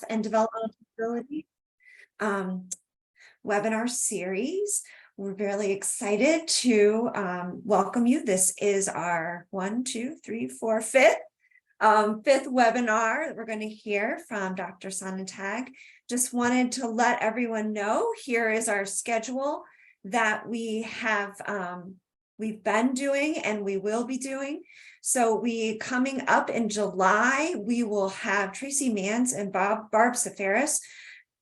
and Developmental Disability webinar series. We're really excited to welcome you. This is our fifth webinar that we're going to hear from Dr. Sonnentag. Just wanted to let everyone know, here is our schedule that we have we've been doing and we will be doing. So coming up in July, we will have Tracy Mans and Barb Safaris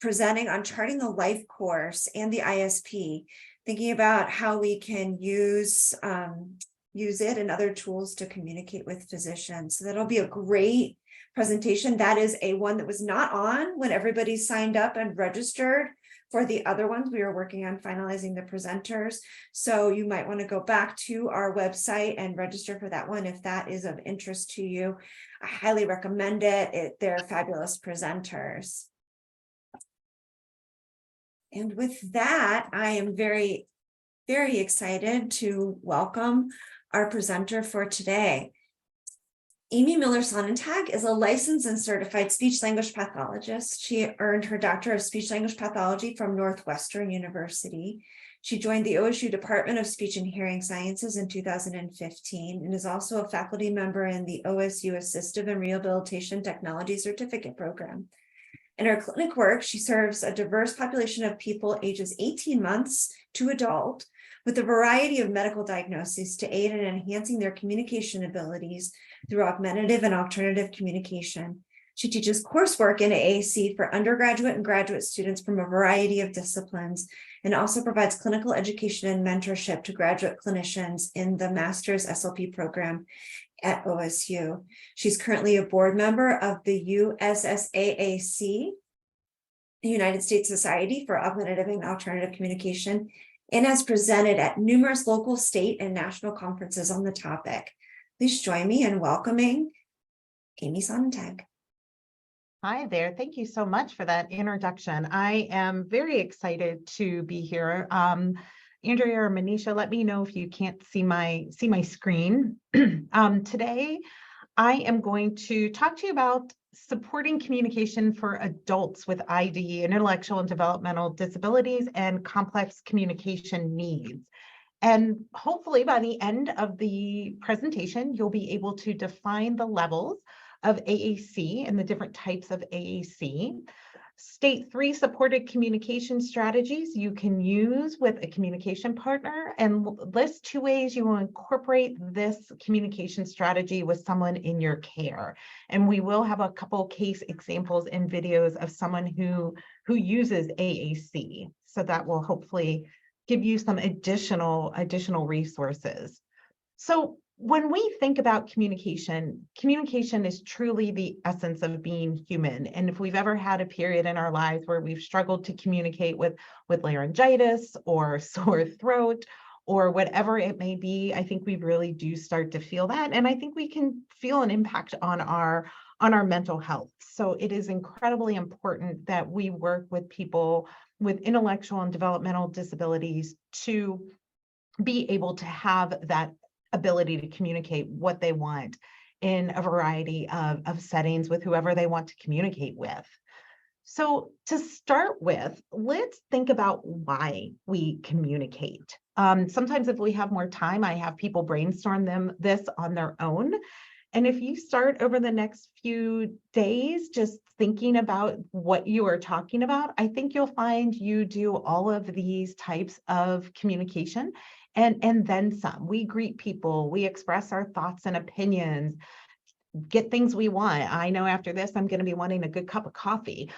presenting on charting the life course and the ISP, thinking about how we can use it and other tools to communicate with physicians. So that'll be a great presentation. That is one that was not on when everybody signed up and registered for the other ones. We were working on finalizing the presenters. So you might want to go back to our website and register for that one if that is of interest to you. I highly recommend it. They're fabulous presenters. And with that, I am very, very excited to welcome our presenter for today. Amy Miller Sonnentag is a licensed and certified speech-language pathologist. She earned her Doctor of Speech-Language Pathology from Northwestern University. She joined the OSU Department of Speech and Hearing Sciences in 2015 and is also a faculty member in the OSU Assistive and Rehabilitation Technology Certificate Program. In her clinic work, she serves a diverse population of people ages 18 months to adult with a variety of medical diagnoses to aid in enhancing their communication abilities through augmentative and alternative communication. She teaches coursework in AAC for undergraduate and graduate students from a variety of disciplines, and also provides clinical education and mentorship to graduate clinicians in the Master's SLP program at OSU. She's currently a board member of the USSAAC, the United States Society for Augmentative and Alternative Communication, and has presented at numerous local, state, and national conferences on the topic. Please join me in welcoming Amy Sonnentag. Hi there. Thank you so much for that introduction. I am very excited to be here. Andrea or Manisha, let me know if you can't see my screen. Today, I am going to talk to you about supporting communication for adults with ID and intellectual and developmental disabilities and complex communication needs. And hopefully by the end of the presentation, you'll be able to define the levels of AAC and the different types of AAC. State 3 supported communication strategies you can use with a communication partner, and list 2 ways you will incorporate this communication strategy with someone in your care. And we will have a couple case examples and videos of someone who uses AAC. So that will hopefully give you some additional resources. So when we think about communication is truly the essence of being human. And if we've ever had a period in our lives where we've struggled to communicate with laryngitis or sore throat or whatever it may be, I think we really do start to feel that. And I think we can feel an impact on our mental health. So it is incredibly important that we work with people with intellectual and developmental disabilities to be able to have that ability to communicate what they want in a variety of settings with whoever they want to communicate with. So to start with, let's think about why we communicate. Sometimes if we have more time, I have people brainstorm this on their own. And if you start over the next few days just thinking about what you are talking about, I think you'll find you do all of these types of communication and then some. We greet people, we express our thoughts and opinions, get things we want. I know after this, I'm going to be wanting a good cup of coffee.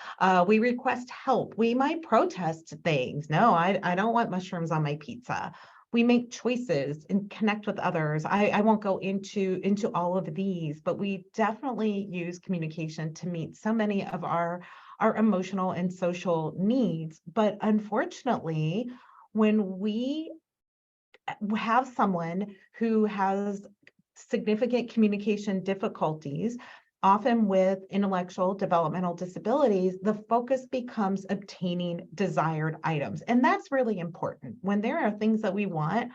We request help. We might protest things. No, I don't want mushrooms on my pizza. We make choices and connect with others. I won't go into all of these, but we definitely use communication to meet so many of our emotional and social needs. But unfortunately, when we have someone who has significant communication difficulties, often with intellectual developmental disabilities, the focus becomes obtaining desired items. And that's really important. When there are things that we want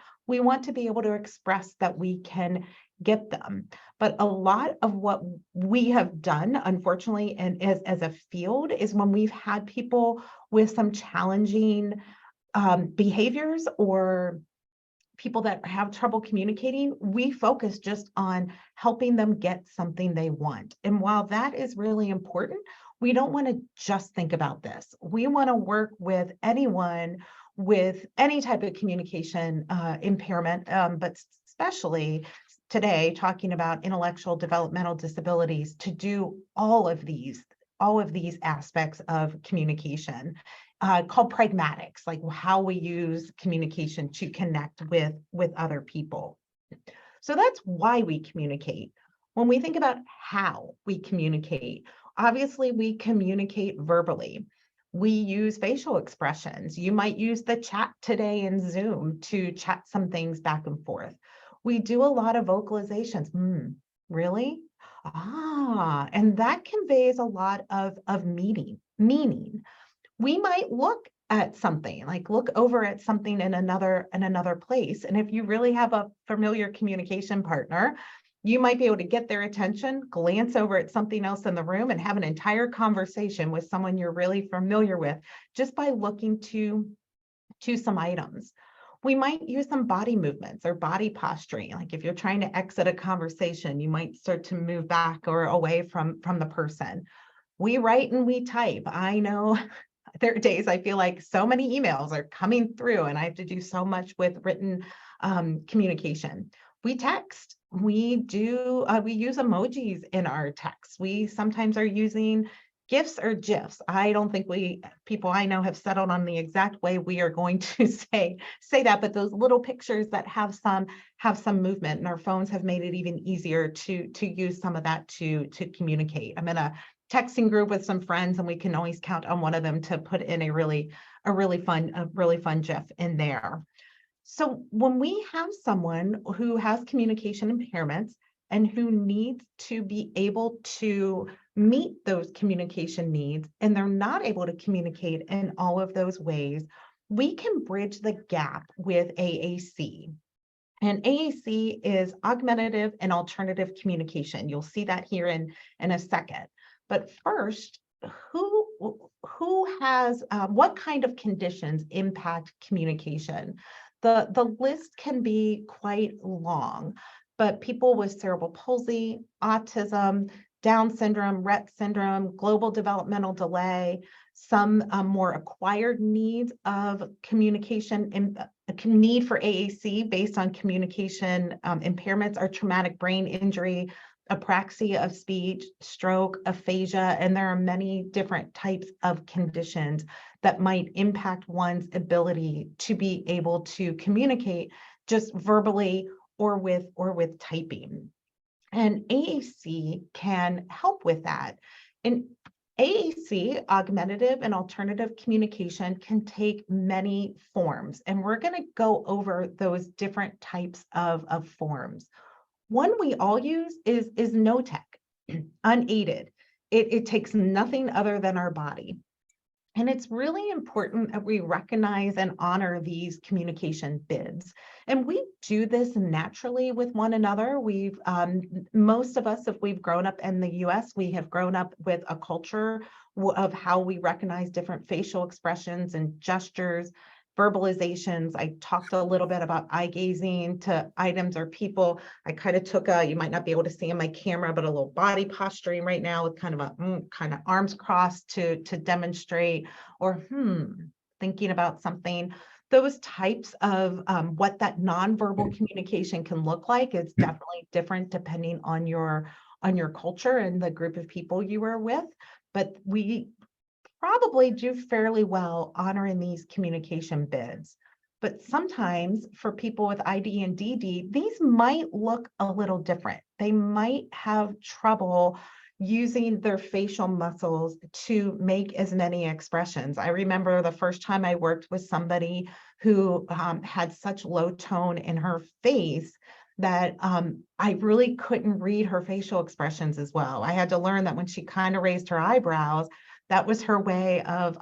to be able to express that we can get them. But a lot of what we have done, unfortunately, and as a field, is when we've had people with some challenging behaviors or people that have trouble communicating, we focus just on helping them get something they want. And while that is really important, we don't want to just think about this. We want to work with anyone with any type of communication impairment, but especially today talking about intellectual developmental disabilities, to do all of these aspects of communication, called pragmatics, like how we use communication to connect with other people. So that's why we communicate. When we think about how we communicate, obviously we communicate verbally. We use facial expressions. You might use the chat today in Zoom to chat some things back and forth. We do a lot of vocalizations. Really? And that conveys a lot of meaning. We might look at something, like look over at something in another place. And if you really have a familiar communication partner, you might be able to get their attention, glance over at something else in the room, and have an entire conversation with someone you're really familiar with just by looking to some items. We might use some body movements or body posturing. Like if you're trying to exit a conversation, you might start to move back or away from the person. We write and we type. I know there are days I feel like so many emails are coming through and I have to do so much with written communication. We text. We use emojis in our texts. We sometimes are using GIFs or GIFs. I don't think people I know have settled on the exact way we are going to say that, but those little pictures that have some movement, and our phones have made it even easier to use some of that to communicate. I'm in a texting group with some friends, and we can always count on one of them to put in a really fun GIF in there. So when we have someone who has communication impairments and who needs to be able to meet those communication needs, and they're not able to communicate in all of those ways, we can bridge the gap with AAC. And AAC is augmentative and alternative communication. You'll see that here in a second. But first, who has what kind of conditions impact communication? The list can be quite long, but people with cerebral palsy, autism, Down syndrome, Rett syndrome, global developmental delay, some more acquired needs of communication, need for AAC based on communication impairments are traumatic brain injury, apraxia of speech, stroke, aphasia, and there are many different types of conditions that might impact one's ability to be able to communicate just verbally or with typing. And AAC can help with that. And AAC, augmentative and alternative communication, can take many forms, and we're going to go over those different types of forms. One we all use is no tech, unaided. It takes nothing other than our body. And it's really important that we recognize and honor these communication bids. And we do this naturally with one another. Most of us, if we've grown up in the US, we have grown up with a culture of how we recognize different facial expressions and gestures, verbalizations. I talked a little bit about eye gazing to items or people. I kind of took you might not be able to see in my camera, but a little body posturing right now with kind of arms crossed to demonstrate, or thinking about something. Those types of what that nonverbal communication can look like is definitely different depending on your culture and the group of people you are with. But we probably do fairly well honoring these communication bids. But sometimes for people with ID and DD, these might look a little different. They might have trouble using their facial muscles to make as many expressions. I remember the first time I worked with somebody who had such low tone in her face that I really couldn't read her facial expressions as well. I had to learn that when she kind of raised her eyebrows, that was her way of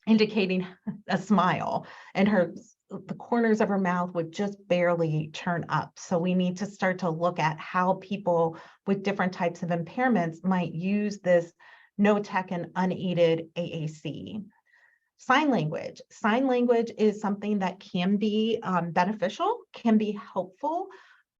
indicating a smile, and her the corners of her mouth would just barely turn up. So we need to start to look at how people with different types of impairments might use this no-tech and unaided AAC. Sign language. Sign language is something that can be beneficial, can be helpful,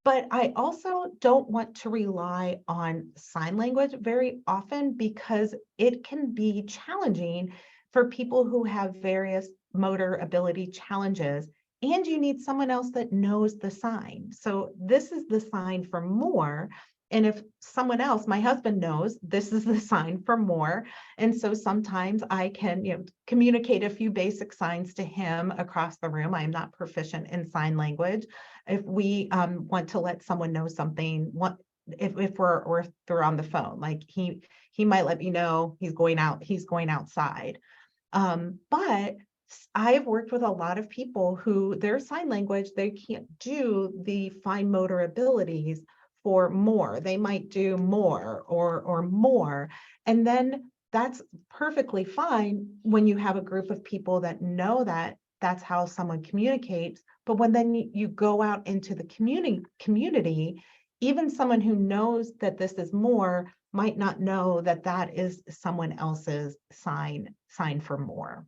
but I also don't want to rely on sign language very often because it can be challenging for people who have various motor ability challenges, and you need someone else that knows the sign. So this is the sign for more. And if someone else, my husband knows this is the sign for more. And so sometimes I can, communicate a few basic signs to him across the room. I am not proficient in sign language. If we want to let someone know something, if we're on the phone, like he might let me know he's going outside. But I've worked with a lot of people who their sign language, they can't do the fine motor abilities for more. They might do more or more. And then that's perfectly fine when you have a group of people that know that that's how someone communicates. But when then you go out into the community, even someone who knows that this is more might not know that that is someone else's sign for more.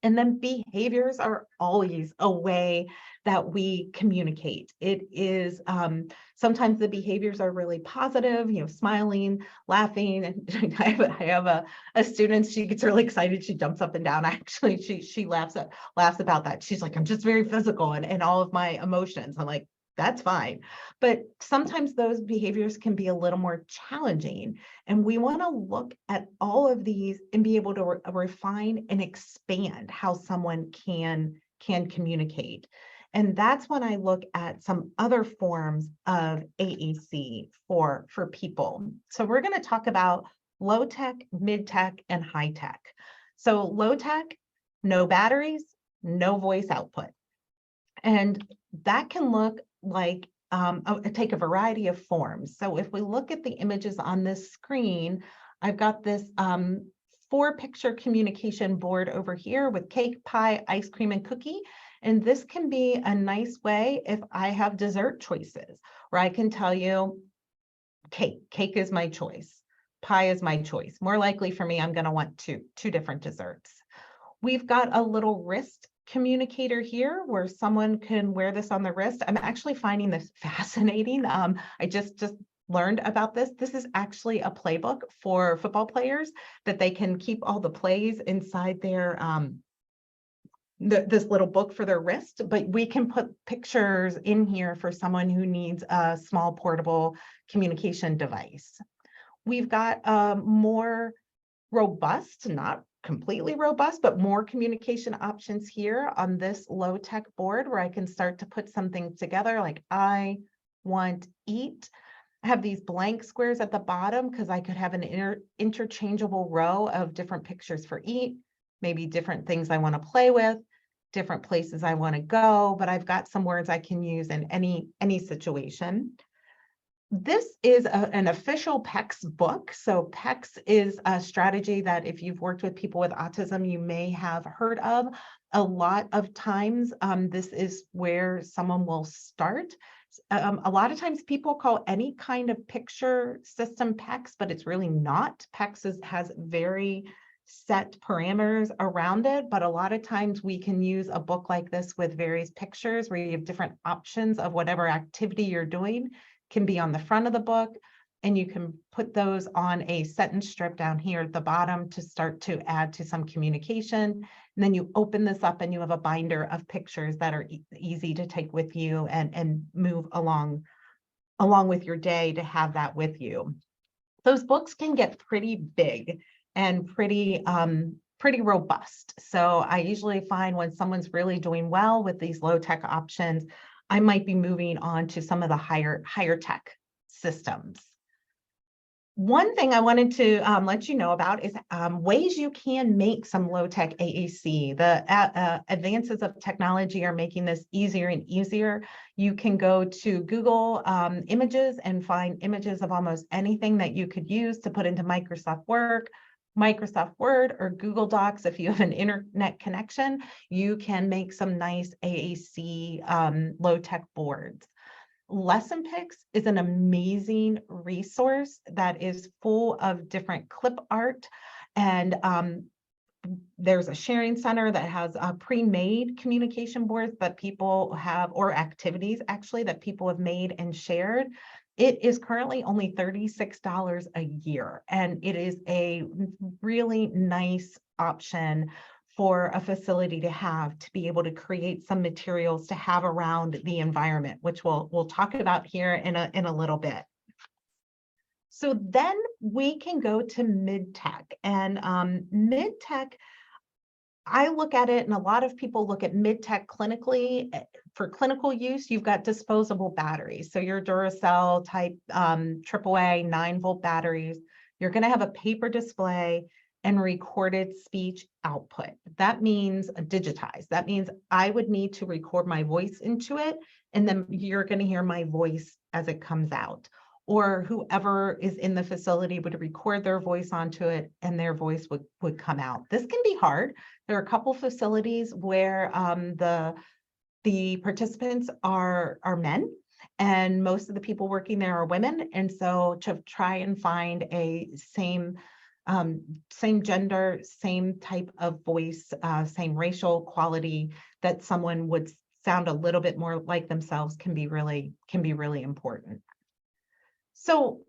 And then behaviors are always a way that we communicate. It is sometimes the behaviors are really positive, smiling, laughing. And I have a student, she gets really excited, she jumps up and down. Actually, she laughs about that. She's like, I'm just very physical and all of my emotions. I'm like, that's fine. But sometimes those behaviors can be a little more challenging. And we want to look at all of these and be able to refine and expand how someone can communicate. And that's when I look at some other forms of AAC for people. So we're going to talk about low tech, mid tech, and high tech. So low tech, no batteries, no voice output. And that can look like take a variety of forms. So if we look at the images on this screen, I've got this 4-picture communication board over here with cake, pie, ice cream, and cookie. And this can be a nice way if I have dessert choices, where I can tell you, cake is my choice, pie is my choice. More likely for me, I'm going to want two different desserts. We've got a little wrist communicator here where someone can wear this on the wrist. I'm actually finding this fascinating. I just learned about this. This is actually a playbook for football players that they can keep all the plays inside their this little book for their wrist, but we can put pictures in here for someone who needs a small portable communication device. We've got more robust, not completely robust, but more communication options here on this low tech board where I can start to put some things together like I want eat. I have these blank squares at the bottom because I could have an interchangeable row of different pictures for eat, maybe different things I want to play with, different places I want to go, but I've got some words I can use in any situation. This is an official PECS book. So PECS is a strategy that if you've worked with people with autism, you may have heard of. A lot of times, this is where someone will start. A lot of times people call any kind of picture system PECS, but it's really not. PECS has very set parameters around it, but a lot of times we can use a book like this with various pictures where you have different options of whatever activity you're doing. Can be on the front of the book, and you can put those on a sentence strip down here at the bottom to start to add to some communication. And then you open this up and you have a binder of pictures that are easy to take with you and move along with your day to have that with you. Those books can get pretty big and pretty robust. So I usually find when someone's really doing well with these low tech options, I might be moving on to some of the higher tech systems. One thing I wanted to let you know about is ways you can make some low tech AAC. The advances of technology are making this easier and easier. You can go to Google Images and find images of almost anything that you could use to put into Microsoft Word, Microsoft Word or Google Docs, if you have an internet connection, you can make some nice AAC low-tech boards. Lesson Picks is an amazing resource that is full of different clip art, and there's a sharing center that has pre-made communication boards that people have, or activities actually that people have made and shared. It is currently only $36 a year, and it is a really nice option for a facility to be able to create some materials to have around the environment, which we'll talk about here in a little bit. So then we can go to mid-tech, and mid-tech, I look at it, and a lot of people look at mid-tech clinically. For clinical use, you've got disposable batteries. So your Duracell type AAA 9-volt batteries, you're going to have a paper display and recorded speech output. That means digitized. That means I would need to record my voice into it, and then you're going to hear my voice as it comes out. Or whoever is in the facility would record their voice onto it, and their voice would come out. This can be hard. There are a couple facilities where the participants are men, and most of the people working there are women. And so to try and find a same gender, same type of voice, same racial quality that someone would sound a little bit more like themselves can be really important. So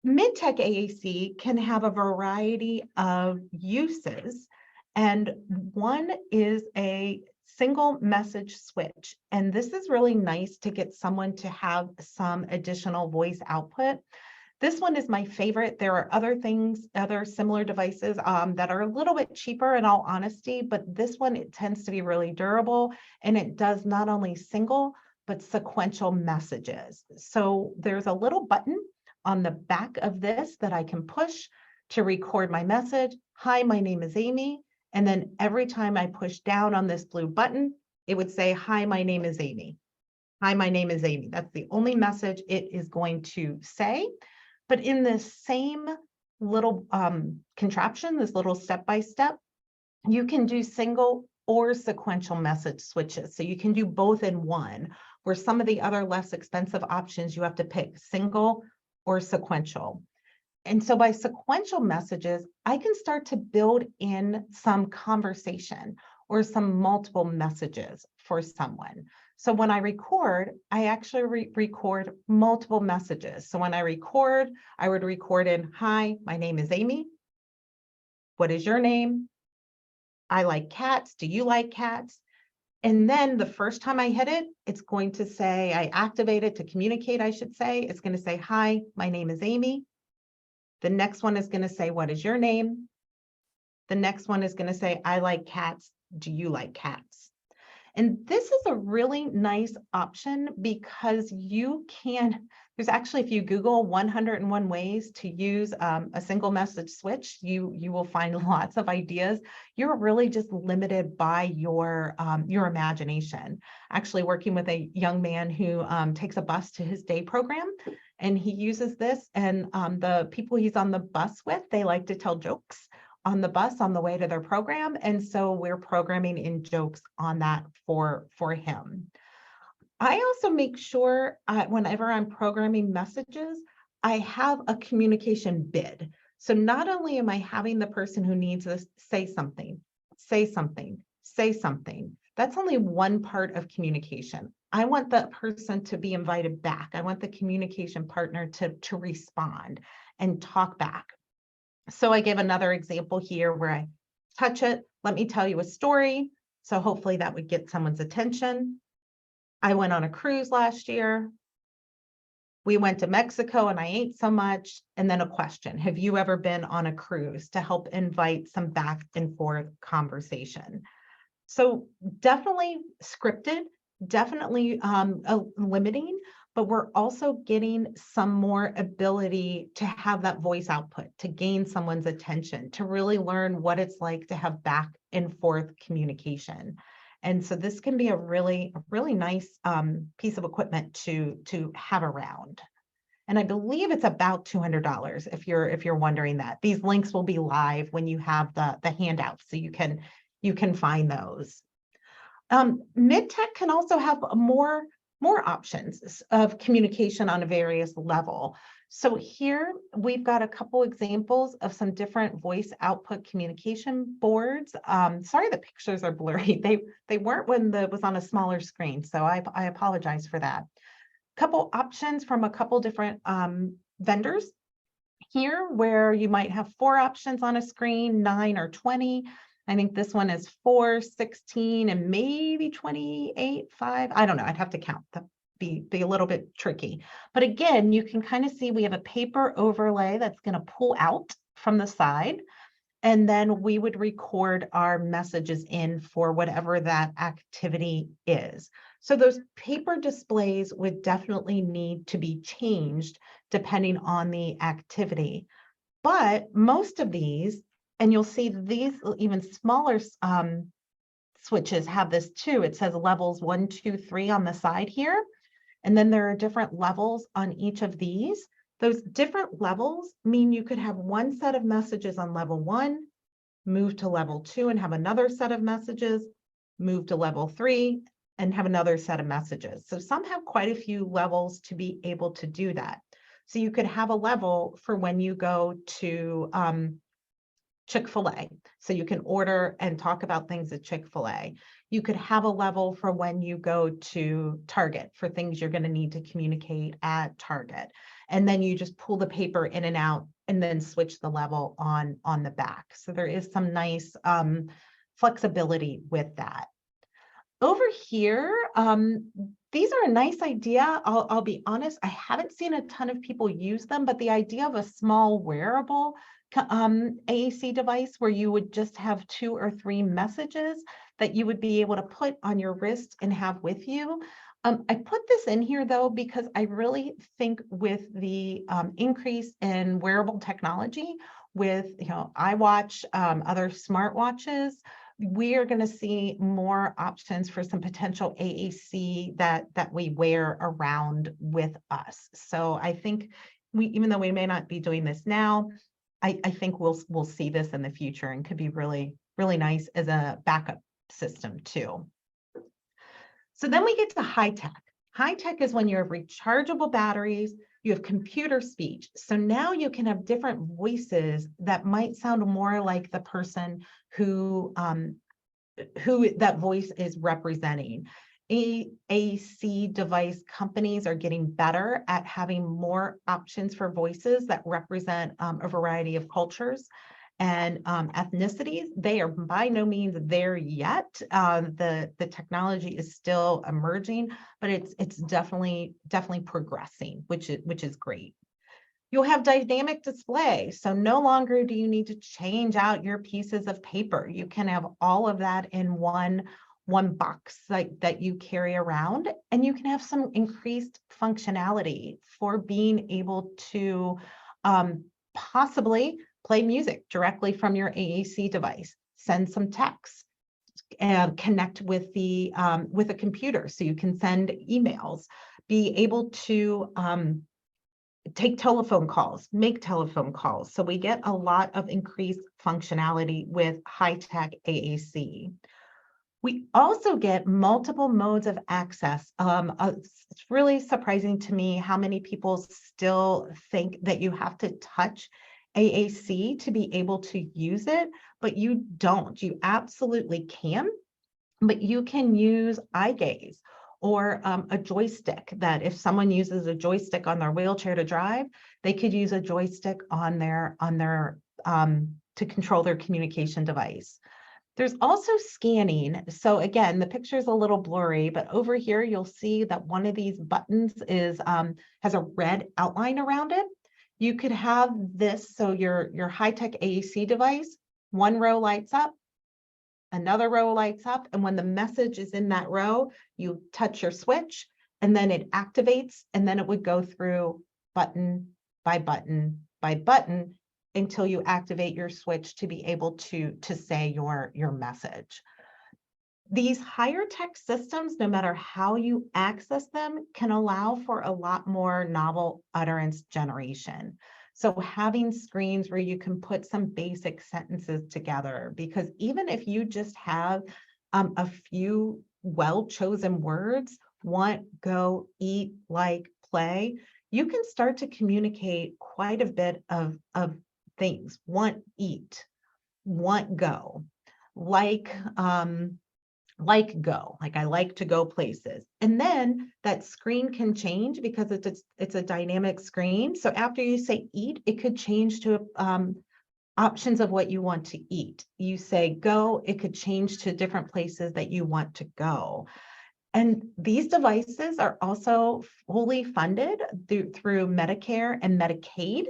mid-tech AAC can have a variety of uses, and one is a single message switch. And this is really nice to get someone to have some additional voice output. This one is my favorite. There are other things, other similar devices that are a little bit cheaper in all honesty, but this one, it tends to be really durable, and it does not only single, but sequential messages. So there's a little button on the back of this that I can push to record my message. Hi, my name is Amy. And then every time I push down on this blue button, it would say, hi, my name is Amy. Hi, my name is Amy. That's the only message it is going to say. But in this same little contraption, this little step-by-step, you can do single or sequential message switches. So you can do both in one, where some of the other less expensive options, you have to pick single or sequential. And so by sequential messages, I can start to build in some conversation or some multiple messages for someone. So when I record, I actually record multiple messages. So when I record, I would record in, hi, my name is Amy. What is your name? I like cats. Do you like cats? And then the first time I hit it, it's going to say, I activate it to communicate, I should say. It's going to say, hi, my name is Amy. The next one is going to say, what is your name? The next one is going to say, I like cats. Do you like cats? And this is a really nice option because you can, there's actually, if you Google 101 ways to use a single message switch, you will find lots of ideas. You're really just limited by your imagination. Actually working with a young man who takes a bus to his day program, and he uses this, and the people he's on the bus with, they like to tell jokes on the bus on the way to their program. And so we're programming in jokes on that for him. I also make sure whenever I'm programming messages, I have a communication bid. So not only am I having the person who needs this say something, say something, say something. That's only one part of communication. I want that person to be invited back. I want the communication partner to respond and talk back. So I give another example here where I touch it. Let me tell you a story. So hopefully that would get someone's attention. I went on a cruise last year. We went to Mexico and I ate so much. And then a question, have you ever been on a cruise, to help invite some back and forth conversation? So definitely scripted, definitely limiting, but we're also getting some more ability to have that voice output, to gain someone's attention, to really learn what it's like to have back and forth communication. And so this can be a really nice piece of equipment to have around. And I believe it's about $200 if you're wondering that. These links will be live when you have the handouts, so you can find those. Mid-tech can also have more options of communication on a various level. So here we've got a couple examples of some different voice output communication boards. Sorry, the pictures are blurry. They weren't when it was on a smaller screen, so I apologize for that. Couple options from a couple different vendors here, where you might have 4 options on a screen, 9 or 20. I think this one is 4, 16, and maybe 28, 5. I don't know. I'd have to count. Be a little bit tricky. But again, you can kind of see we have a paper overlay that's going to pull out from the side. And then we would record our messages in for whatever that activity is. So those paper displays would definitely need to be changed depending on the activity. But most of these, and you'll see these even smaller switches have this too. It says levels 1, 2, 3 on the side here. And then there are different levels on each of these. Those different levels mean you could have one set of messages on level 1, move to level 2 and have another set of messages, move to level 3 and have another set of messages. So some have quite a few levels to be able to do that. So you could have a level for when you go to Chick-fil-A. So you can order and talk about things at Chick-fil-A. You could have a level for when you go to Target for things you're going to need to communicate at Target. And then you just pull the paper in and out and then switch the level on the back. So there is some nice flexibility with that. Over here, these are a nice idea. I'll be honest, I haven't seen a ton of people use them, but the idea of a small wearable AAC device where you would just have 2 or 3 messages that you would be able to put on your wrist and have with you. I put this in here though, because I really think with the increase in wearable technology with, iWatch, other smartwatches, we are going to see more options for some potential AAC that we wear around with us. So I think even though we may not be doing this now, I think we'll see this in the future and could be really, really nice as a backup system too. So then we get to high tech. High tech is when you have rechargeable batteries, you have computer speech. So now you can have different voices that might sound more like the person who that voice is representing. AAC device companies are getting better at having more options for voices that represent a variety of cultures and ethnicities. They are by no means there yet. The technology is still emerging, but it's definitely progressing, which is great. You'll have dynamic display. So no longer do you need to change out your pieces of paper. You can have all of that in one box that you carry around, and you can have some increased functionality for being able to possibly play music directly from your AAC device, send some text, and connect with a computer so you can send emails, be able to take telephone calls, make telephone calls. So we get a lot of increased functionality with high-tech AAC. We also get multiple modes of access. It's really surprising to me how many people still think that you have to touch AAC to be able to use it, but you don't. You absolutely can, but you can use eye gaze or a joystick, that if someone uses a joystick on their wheelchair to drive, they could use a joystick on their to control their communication device. There's also scanning. So again, the picture is a little blurry, but over here you'll see that one of these buttons is has a red outline around it. You could have this, so your high-tech AAC device, one row lights up, another row lights up, and when the message is in that row, you touch your switch and then it activates, and then it would go through button by button by button until you activate your switch to be able to say your message. These higher tech systems, no matter how you access them, can allow for a lot more novel utterance generation. So having screens where you can put some basic sentences together, because even if you just have a few well-chosen words, want, go, eat, like, play, you can start to communicate quite a bit of things. Want, eat, want, go, like, go, like I like to go places. And then that screen can change because it's a dynamic screen. So after you say eat, it could change to options of what you want to eat. You say go, it could change to different places that you want to go. And these devices are also fully funded through Medicare and Medicaid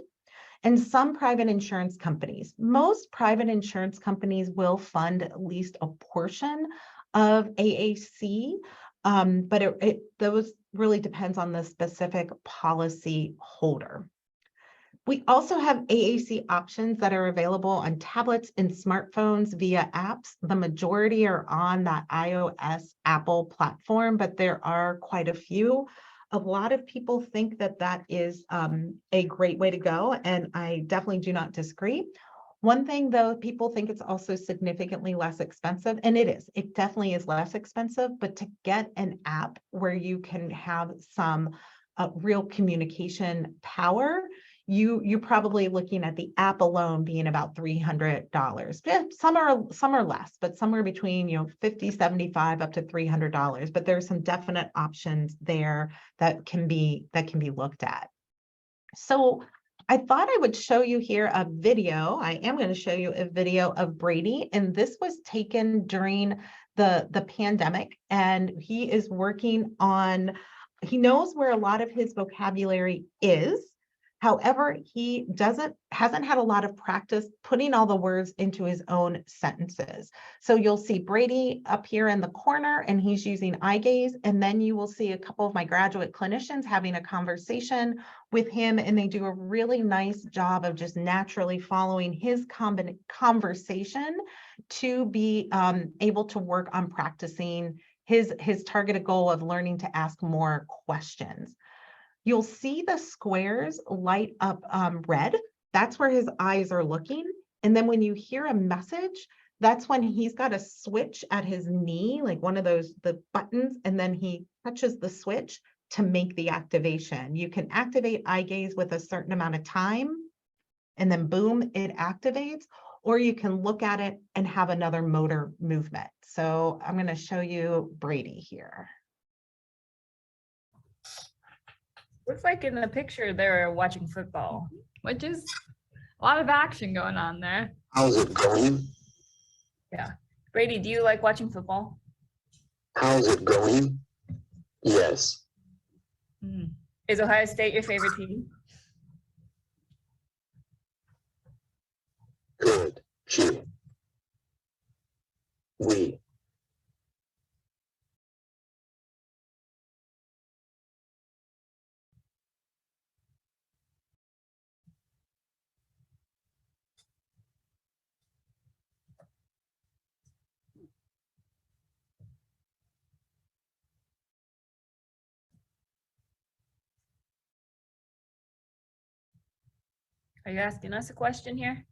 and some private insurance companies. Most private insurance companies will fund at least a portion of AAC, but those really depends on the specific policy holder. We also have AAC options that are available on tablets and smartphones via apps. The majority are on that iOS Apple platform, but there are quite a few. A lot of people think that that is a great way to go, and I definitely do not disagree. One thing though, people think it's also significantly less expensive, and it is. It definitely is less expensive, but to get an app where you can have some real communication power, you're probably looking at the app alone being about $300. Yeah, some are less, but somewhere between, you know, $50, $75 up to $300. But there's some definite options there that can be looked at. So I thought I would show you here a video. I am going to show you a video of Brady, and this was taken during the pandemic, and he is working on, he knows where a lot of his vocabulary is. However, he hasn't had a lot of practice putting all the words into his own sentences. So you'll see Brady up here in the corner, and he's using eye gaze. And then you will see a couple of my graduate clinicians having a conversation with him, and they do a really nice job of just naturally following his conversation to be able to work on practicing his targeted goal of learning to ask more questions. You'll see the squares light up red. That's where his eyes are looking. And then when you hear a message, that's when he's got a switch at his knee, like one of the buttons, and then he touches the switch to make the activation. You can activate eye gaze with a certain amount of time, and then boom, it activates, or you can look at it and have another motor movement. So I'm going to show you Brady here. Looks like in the picture they're watching football, which is a lot of action going on there. How's it going? Yeah. Brady, do you like watching football? How's it going? Yes. Is Ohio State your favorite team? Good. She. We. Are you asking us a question here?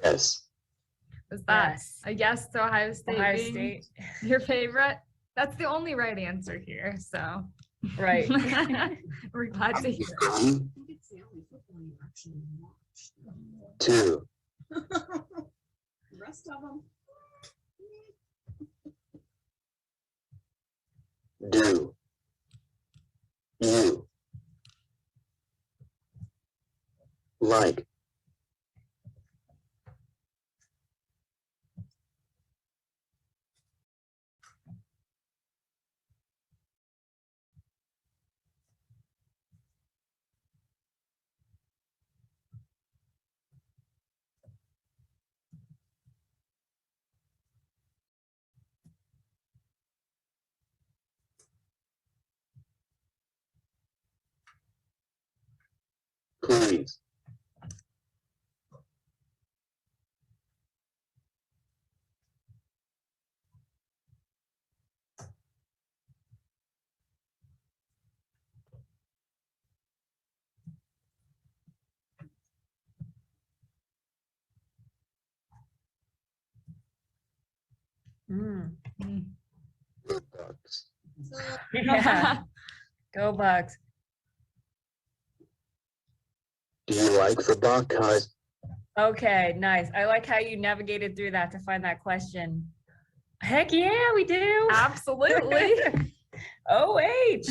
Yes. Was that a yes to Ohio State Ohio being State. your favorite? That's the only right answer here, so. Right. We're glad to hear. Going. Two. The rest of them. Do. You. Like. please. Mm. Good Bucks. So, Yeah. Go Bucks. Do you like the Buckeyes? Okay, nice. I like how you navigated through that to find that question. Heck yeah, we do. Absolutely. OH.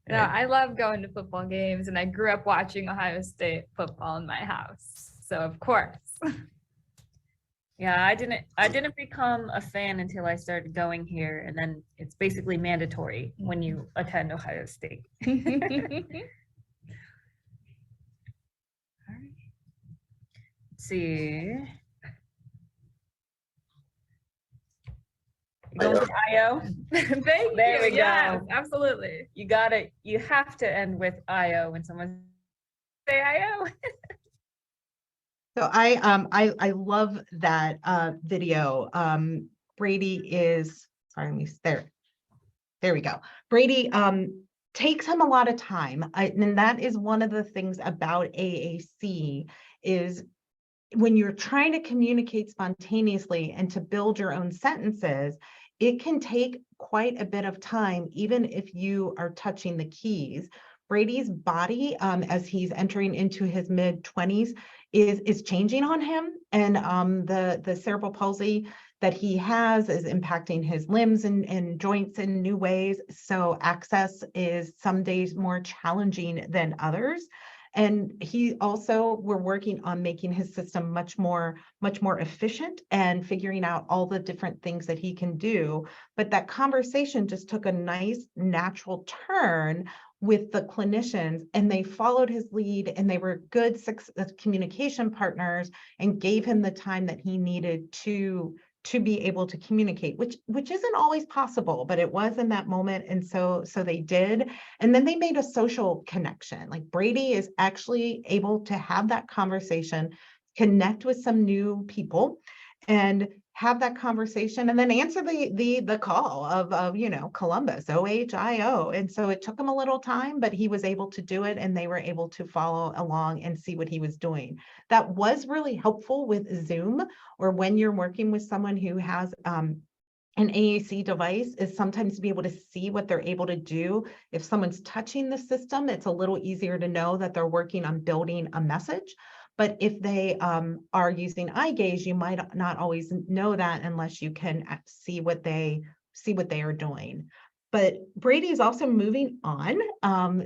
Yeah, I love going to football games and I grew up watching Ohio State football in my house. So of course. Yeah, I didn't become a fan until I started going here, and then it's basically mandatory when you attend Ohio State. Let's see. You going for IO? Thank There you. we Yes, go. absolutely. You got it. You have to end with IO when someone say IO. So I love that video. Brady is, sorry, let me, there we go. Brady takes him a lot of time. And that is one of the things about AAC is when you're trying to communicate spontaneously and to build your own sentences, it can take quite a bit of time, even if you are touching the keys. Brady's body, as he's entering into his mid-20s, is changing on him, and the cerebral palsy that he has is impacting his limbs and joints in new ways. So access is some days more challenging than others. And we're working on making his system much more efficient and figuring out all the different things that he can do. But that conversation just took a nice natural turn with the clinicians, and they followed his lead, and they were good communication partners and gave him the time that he needed to be able to communicate, which isn't always possible, but it was in that moment. And so they did. And then they made a social connection. Like Brady is actually able to have that conversation, connect with some new people, and have that conversation, and then answer the call of Columbus, OHIO. And so it took him a little time, but he was able to do it, and they were able to follow along and see what he was doing. That was really helpful with Zoom, or when you're working with someone who has an AAC device, is sometimes to be able to see what they're able to do. If someone's touching the system, it's a little easier to know that they're working on building a message. But if they are using eye gaze, you might not always know that unless you can see what they are doing. But Brady is also moving on,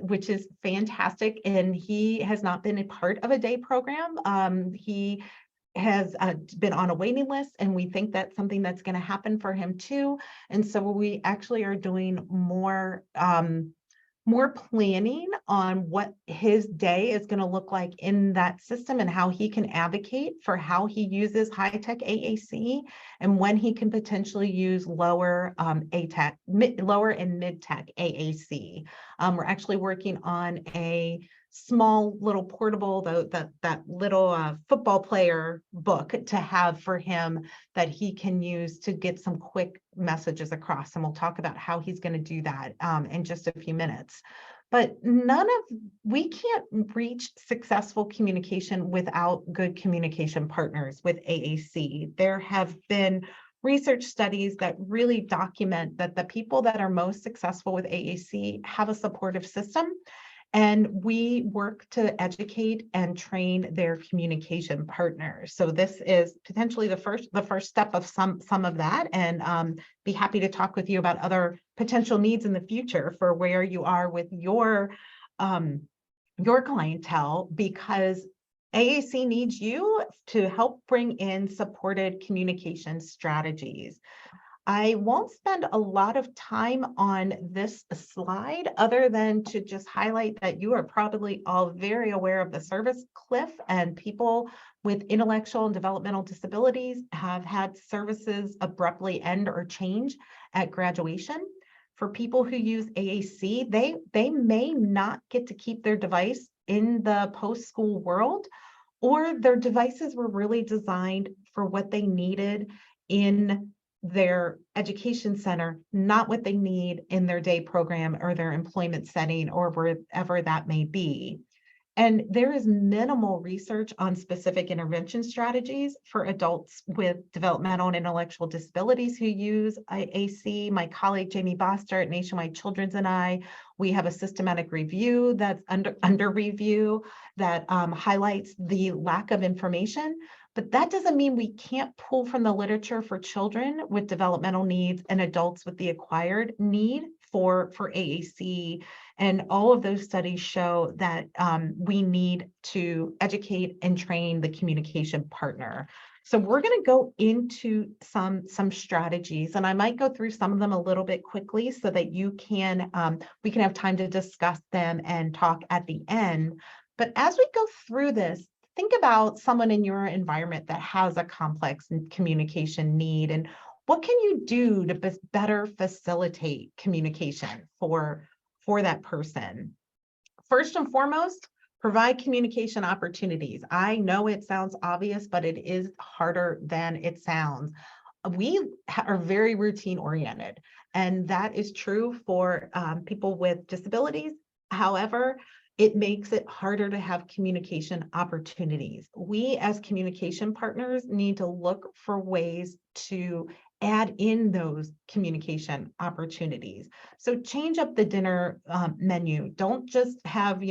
which is fantastic. And he has not been a part of a day program. He has been on a waiting list, and we think that's something that's going to happen for him too. And so we actually are doing more planning on what his day is going to look like in that system, and how he can advocate for how he uses high-tech AAC, and when he can potentially use lower lower and mid-tech AAC. We're actually working on a small little portable, that little football player book to have for him that he can use to get some quick messages across. And we'll talk about how he's going to do that in just a few minutes. But we can't reach successful communication without good communication partners with AAC. There have been research studies that really document that the people that are most successful with AAC have a supportive system. And we work to educate and train their communication partners. So this is potentially the first step of some of that, and be happy to talk with you about other potential needs in the future for where you are with your clientele, because AAC needs you to help bring in supported communication strategies. I won't spend a lot of time on this slide other than to just highlight that you are probably all very aware of the service cliff, and people with intellectual and developmental disabilities have had services abruptly end or change at graduation. For people who use AAC, they may not get to keep their device in the post-school world, or their devices were really designed for what they needed in their education center, not what they need in their day program or their employment setting or wherever that may be. And there is minimal research on specific intervention strategies for adults with developmental and intellectual disabilities who use IAC. My colleague Jamie Boster at Nationwide Children's and I, we have a systematic review that's under review that highlights the lack of information. But that doesn't mean we can't pull from the literature for children with developmental needs and adults with the acquired need for AAC. And all of those studies show that we need to educate and train the communication partner. So we're going to go into some strategies, and I might go through some of them a little bit quickly so that you can we can have time to discuss them and talk at the end. But as we go through this, think about someone in your environment that has a complex communication need, and what can you do to better facilitate communication for that person? First and foremost, provide communication opportunities. I know it sounds obvious, but it is harder than it sounds. We are very routine oriented, and that is true for people with disabilities. However, it makes it harder to have communication opportunities. We as communication partners need to look for ways to add in those communication opportunities. So change up the dinner menu. Don't just have,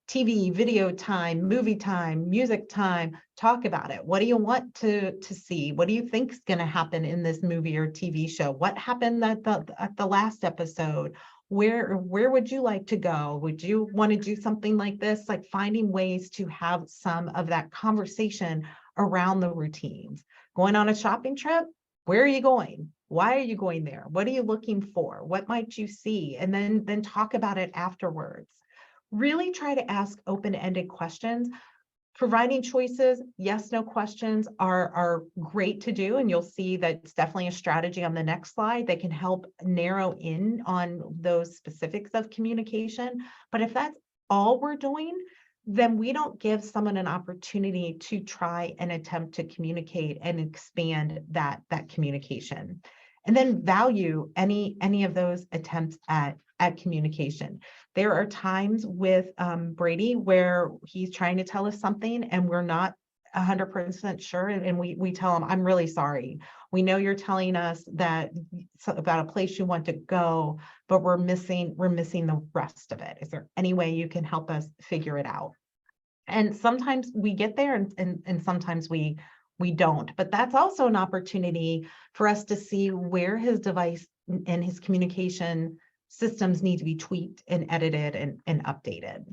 TV, video time, movie time, music time. Talk about it. What do you want to see? What do you think is going to happen in this movie or TV show? What happened at the last episode? Where would you like to go? Would you want to do something like this? Like finding ways to have some of that conversation around the routines. Going on a shopping trip? Where are you going? Why are you going there? What are you looking for? What might you see? And then talk about it afterwards. Really try to ask open-ended questions. Providing choices, yes, no questions are great to do. And you'll see that it's definitely a strategy on the next slide that can help narrow in on those specifics of communication. But if that's all we're doing, then we don't give someone an opportunity to try and attempt to communicate and expand that communication. And then value any of those attempts at communication. There are times with Brady where he's trying to tell us something and we're not 100% sure, and we tell him, I'm really sorry. We know you're telling us that about a place you want to go, but we're missing the rest of it. Is there any way you can help us figure it out? And sometimes we get there and sometimes we don't, but that's also an opportunity for us to see where his device and his communication systems need to be tweaked and edited and updated.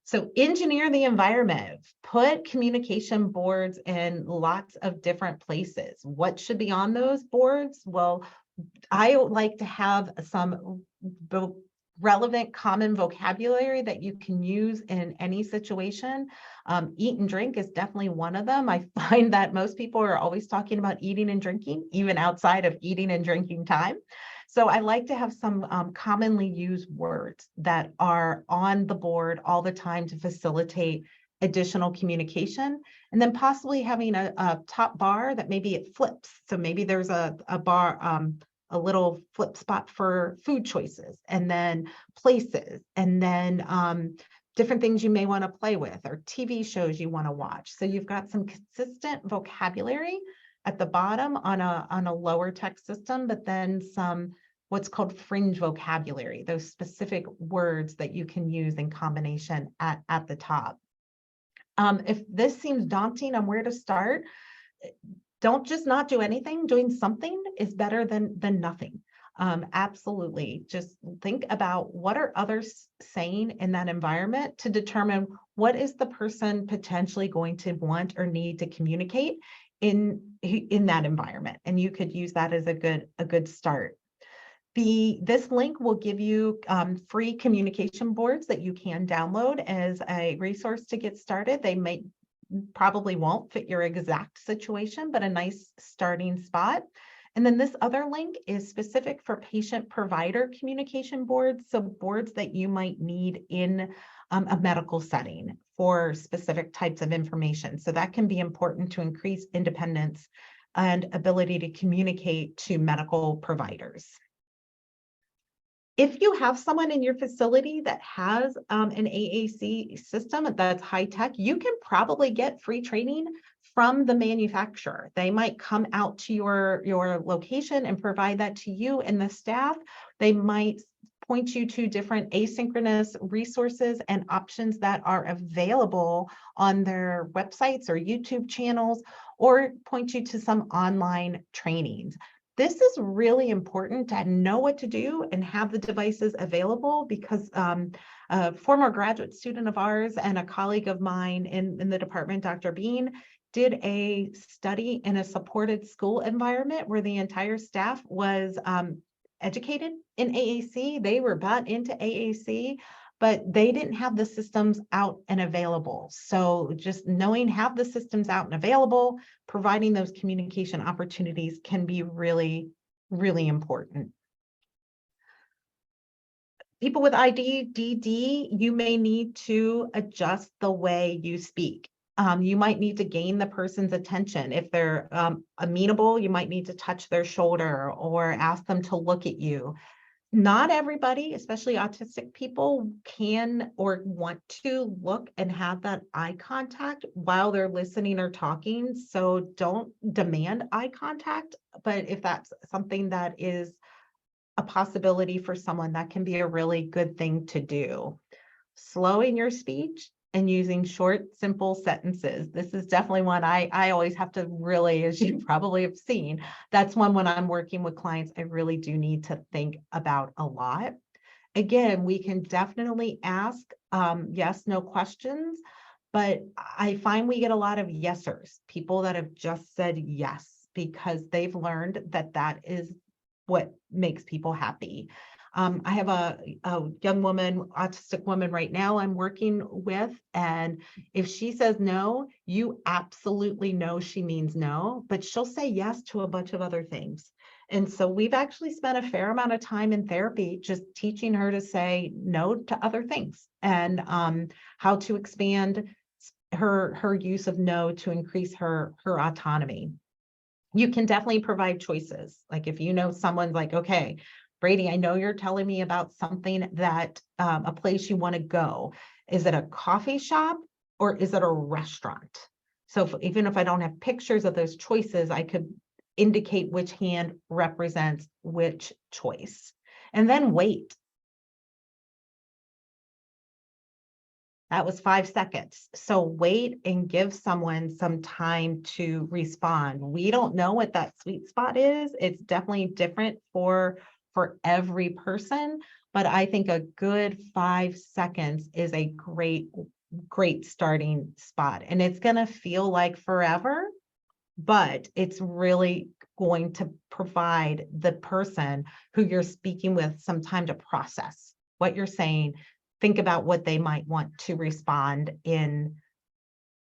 So engineer the environment, put communication boards in lots of different places. What should be on those boards? Well, I like to have some relevant common vocabulary that you can use in any situation. Eat and drink is definitely one of them. I find that most people are always talking about eating and drinking, even outside of eating and drinking time. So I like to have some commonly used words that are on the board all the time to facilitate additional communication, and then possibly having a top bar that maybe it flips. So maybe there's a bar, a little flip spot for food choices, and then places, and then different things you may want to play with or TV shows you want to watch. So you've got some consistent vocabulary at the bottom on a lower text system, but then some what's called fringe vocabulary, those specific words that you can use in combination at the top. If this seems daunting on where to start, don't just not do anything. Doing something is better than nothing. Absolutely. Just think about what are others saying in that environment to determine what is the person potentially going to want or need to communicate in that environment. And you could use that as a good start. This link will give you free communication boards that you can download as a resource to get started. They probably won't fit your exact situation, but a nice starting spot. And then this other link is specific for patient-provider communication boards, so boards that you might need in a medical setting for specific types of information. So that can be important to increase independence and ability to communicate to medical providers. If you have someone in your facility that has an AAC system that's high tech, you can probably get free training from the manufacturer. They might come out to your location and provide that to you and the staff. They might point you to different asynchronous resources and options that are available on their websites or YouTube channels, or point you to some online trainings. This is really important to know what to do and have the devices available, because a former graduate student of ours and a colleague of mine in the department, Dr. Bean, did a study in a supported school environment where the entire staff was educated in AAC. They were bought into AAC, but they didn't have the systems out and available. So just knowing have the systems out and available, providing those communication opportunities can be really, really important. People with IDD, you may need to adjust the way you speak. You might need to gain the person's attention. If they're amenable, you might need to touch their shoulder or ask them to look at you. Not everybody, especially autistic people, can or want to look and have that eye contact while they're listening or talking. So don't demand eye contact. But if that's something that is a possibility for someone, that can be a really good thing to do. Slowing your speech and using short, simple sentences. This is definitely one I always have to really, as you probably have seen, that's one when I'm working with clients, I really do need to think about a lot. Again, we can definitely ask yes, no questions, but I find we get a lot of yesers, people that have just said yes, because they've learned that that is what makes people happy. I have a young woman, autistic woman right now I'm working with, and if she says no, you absolutely know she means no, but she'll say yes to a bunch of other things. And so we've actually spent a fair amount of time in therapy just teaching her to say no to other things, and how to expand her use of no to increase her autonomy. You can definitely provide choices. Like if you know someone's like, okay, Brady, I know you're telling me about something that a place you want to go. Is it a coffee shop or is it a restaurant? So even if I don't have pictures of those choices, I could indicate which hand represents which choice. And then wait. That was 5 seconds. So wait and give someone some time to respond. We don't know what that sweet spot is. It's definitely different for every person, but I think a good 5 seconds is a great starting spot. And it's going to feel like forever, but it's really going to provide the person who you're speaking with some time to process what you're saying. Think about what they might want to respond in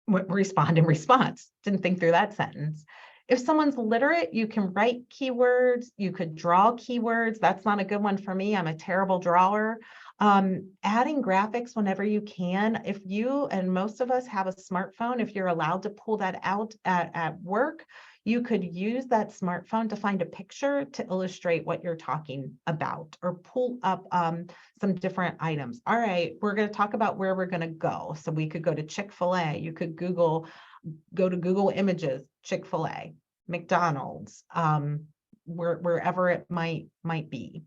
response. Didn't think through that sentence. If someone's literate, you can write keywords, you could draw keywords. That's not a good one for me. I'm a terrible drawer. Adding graphics whenever you can. If you and most of us have a smartphone, if you're allowed to pull that out at work, you could use that smartphone to find a picture to illustrate what you're talking about, or pull up some different items. All right, we're going to talk about where we're going to go. So we could go to Chick-fil-A. You could go to Google Images, Chick-fil-A, McDonald's, wherever it might be.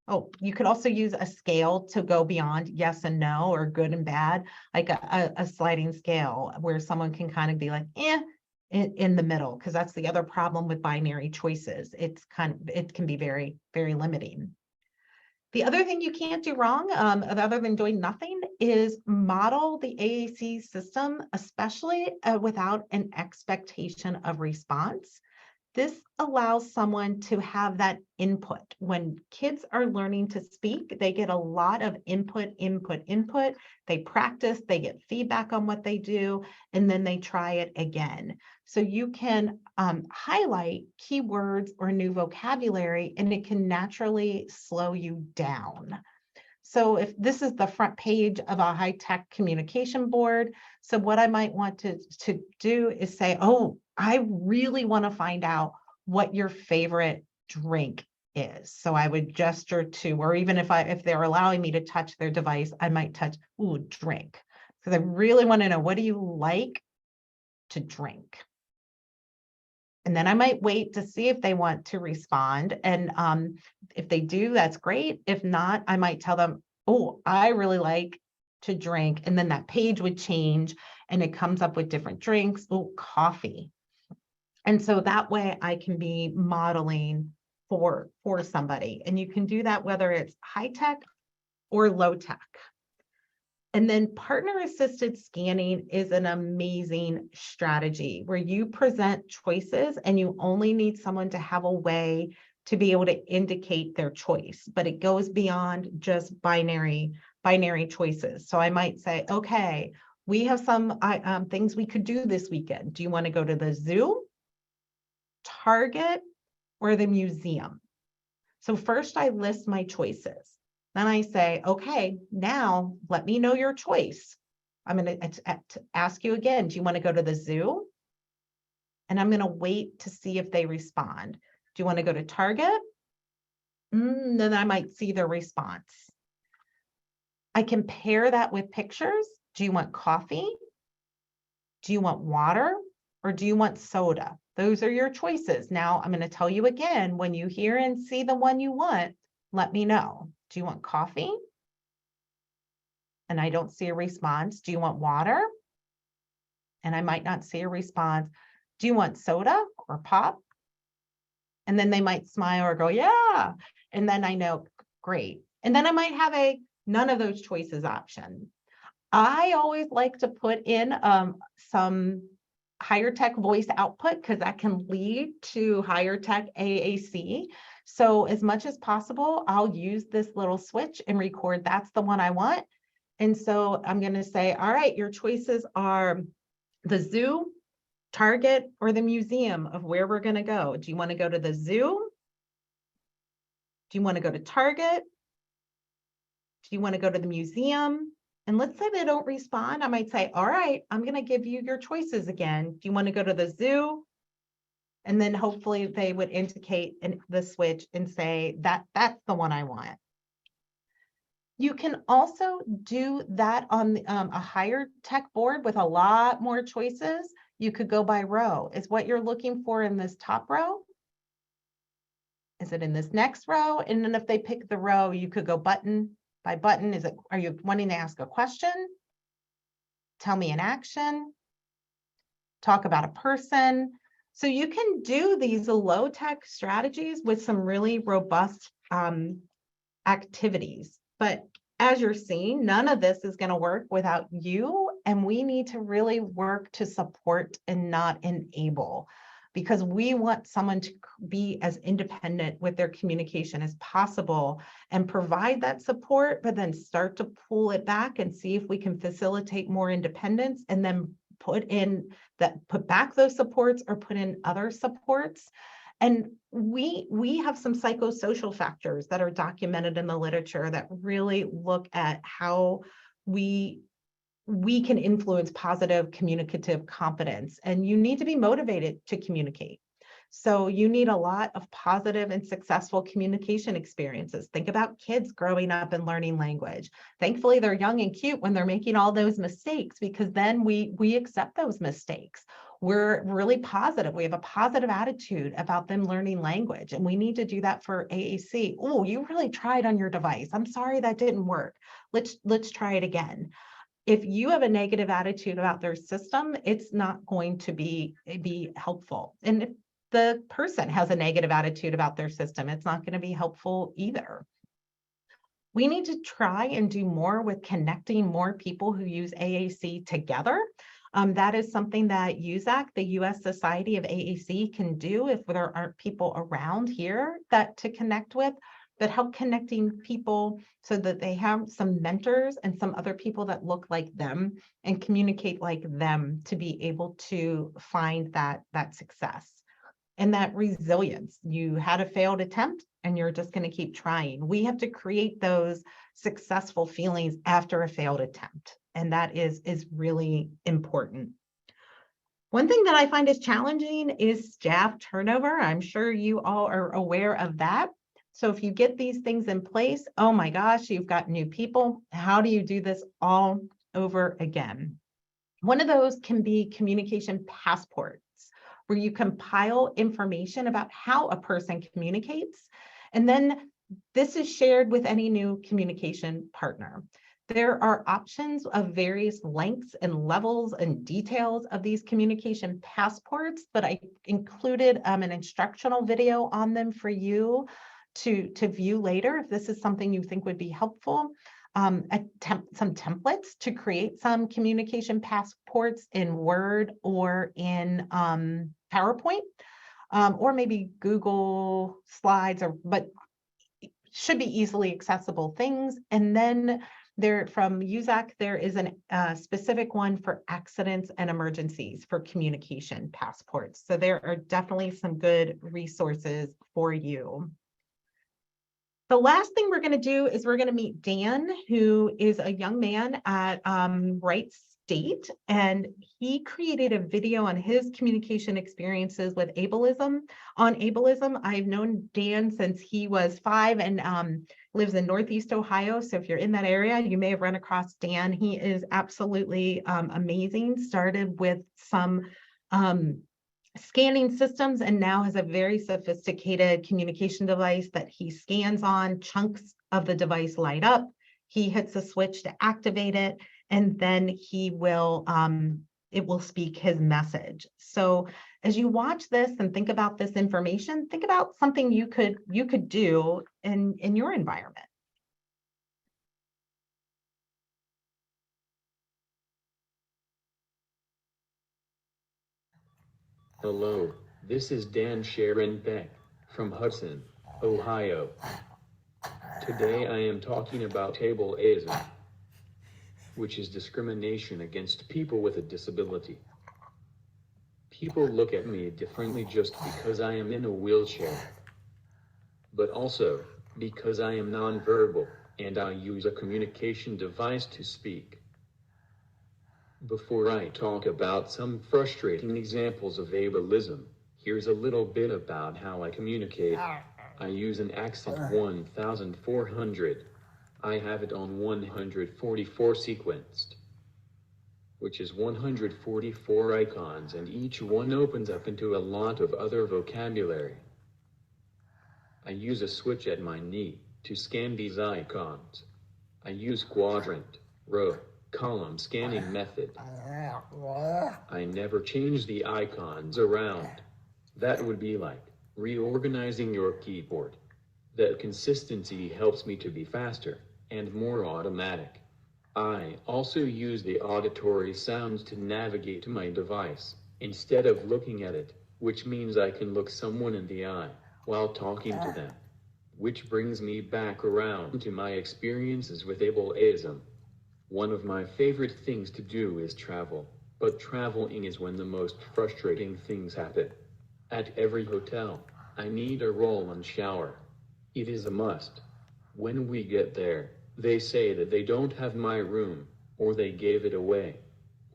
Oh, you could also use a scale to go beyond yes and no, or good and bad, like a sliding scale where someone can kind of be like, in the middle, because that's the other problem with binary choices. It can be very, very limiting. The other thing you can't do wrong, other than doing nothing, is model the AAC system, especially without an expectation of response. This allows someone to have that input. When kids are learning to speak, they get a lot of input. They practice, they get feedback on what they do, and then they try it again. So you can highlight keywords or new vocabulary, and it can naturally slow you down. So if this is the front page of a high-tech communication board, so what I might want to do is say, oh, I really want to find out what your favorite drink is. So I would gesture to, or even if they're allowing me to touch their device, I might touch, ooh, drink. Because I really want to know, what do you like to drink? And then I might wait to see if they want to respond. And if they do, that's great. If not, I might tell them, oh, I really like to drink. And then that page would change and it comes up with different drinks. Oh, coffee. And so that way I can be modeling for somebody. And you can do that whether it's high tech or low tech. And then partner assisted scanning is an amazing strategy where you present choices and you only need someone to have a way to be able to indicate their choice, but it goes beyond just binary choices. So I might say, okay, we have some things we could do this weekend. Do you want to go to the zoo, Target, or the museum? So first I list my choices. Then I say, okay, now let me know your choice. I'm going to ask you again, do you want to go to the zoo? And I'm going to wait to see if they respond. Do you want to go to Target? Then I might see their response. I can pair that with pictures. Do you want coffee? Do you want water? Or do you want soda? Those are your choices. Now I'm going to tell you again, when you hear and see the one you want, let me know. Do you want coffee? And I don't see a response. Do you want water? And I might not see a response. Do you want soda or pop? And then they might smile or go, yeah. And then I know, great. And then I might have none of those choices option. I always like to put in some higher tech voice output because that can lead to higher tech AAC. So as much as possible, I'll use this little switch and record, that's the one I want. And so I'm going to say, all right, your choices are the zoo, Target, or the museum of where we're going to go. Do you want to go to the zoo? Do you want to go to Target? Do you want to go to the museum? And let's say they don't respond. I might say, all right, I'm going to give you your choices again. Do you want to go to the zoo? And then hopefully they would indicate the switch and say that's the one I want. You can also do that on a higher tech board with a lot more choices. You could go by row. Is what you're looking for in this top row? Is it in this next row? And then if they pick the row, you could go button by button. Are you wanting to ask a question? Tell me an action. Talk about a person. So you can do these low tech strategies with some really robust activities. But as you're seeing, none of this is going to work without you. And we need to really work to support and not enable, because we want someone to be as independent with their communication as possible and provide that support, but then start to pull it back and see if we can facilitate more independence and then put back those supports or put in other supports. And we have some psychosocial factors that are documented in the literature that really look at how we can influence positive communicative competence, and you need to be motivated to communicate. So you need a lot of positive and successful communication experiences. Think about kids growing up and learning language. Thankfully, they're young and cute when they're making all those mistakes, because then we accept those mistakes. We're really positive. We have a positive attitude about them learning language, and we need to do that for AAC. Oh, you really tried on your device. I'm sorry that didn't work. Let's try it again. If you have a negative attitude about their system, it's not going to be helpful. And if the person has a negative attitude about their system, it's not going to be helpful either. We need to try and do more with connecting more people who use AAC together. That is something that USAC, the U.S. Society of AAC, can do if there aren't people around here to connect with, but help connecting people so that they have some mentors and some other people that look like them and communicate like them to be able to find that success. and that resilience. You had a failed attempt and you're just going to keep trying. We have to create those successful feelings after a failed attempt. And that is really important. One thing that I find is challenging is staff turnover. I'm sure you all are aware of that. So if you get these things in place, oh my gosh, you've got new people. How do you do this all over again? One of those can be communication passports, where you compile information about how a person communicates, and then this is shared with any new communication partner. There are options of various lengths and levels and details of these communication passports, but I included an instructional video on them for you to view later if this is something you think would be helpful. Some templates to create some communication passports in Word or in PowerPoint, or maybe Google Slides, but should be easily accessible things. And then there from USAC, there is a specific one for accidents and emergencies for communication passports. So there are definitely some good resources for you. The last thing we're going to do is we're going to meet Dan, who is a young man at Wright State, and he created a video on his communication experiences with ableism. On ableism, I've known Dan since he was 5 and lives in Northeast Ohio. So if you're in that area, you may have run across Dan. He is absolutely amazing. Started with some scanning systems and now has a very sophisticated communication device that he scans on. Chunks of the device light up. He hits a switch to activate it, and then he will it will speak his message. So as you watch this and think about this information, think about something you could do in your environment. Hello, this is Dan Sharon Beck from Hudson, Ohio. Today I am talking about ableism, which is discrimination against people with a disability. People look at me differently just because I am in a wheelchair, but also because I am nonverbal and I use a communication device to speak. Before I talk about some frustrating examples of ableism, here's a little bit about how I communicate. I use an Accent 1400. I have it on 144 sequenced, which is 144 icons, and each one opens up into a lot of other vocabulary. I use a switch at my knee to scan these icons. I use quadrant, row, column scanning method. I never change the icons around. That would be like reorganizing your keyboard. That consistency helps me to be faster and more automatic. I also use the auditory sounds to navigate to my device instead of looking at it, which means I can look someone in the eye while talking to them. Which brings me back around to my experiences with ableism. One of my favorite things to do is travel, but traveling is when the most frustrating things happen. At every hotel, I need a roll-on shower. It is a must. When we get there, they say that they don't have my room, or they gave it away,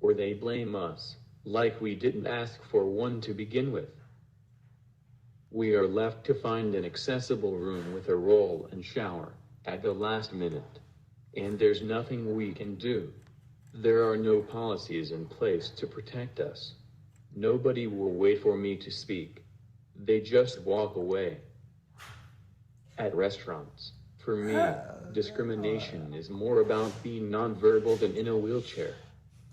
or they blame us, like we didn't ask for one to begin with. We are left to find an accessible room with a roll-on shower at the last minute. And there's nothing we can do. There are no policies in place to protect us. Nobody will wait for me to speak. They just walk away. At restaurants, for me, discrimination is more about being nonverbal than in a wheelchair.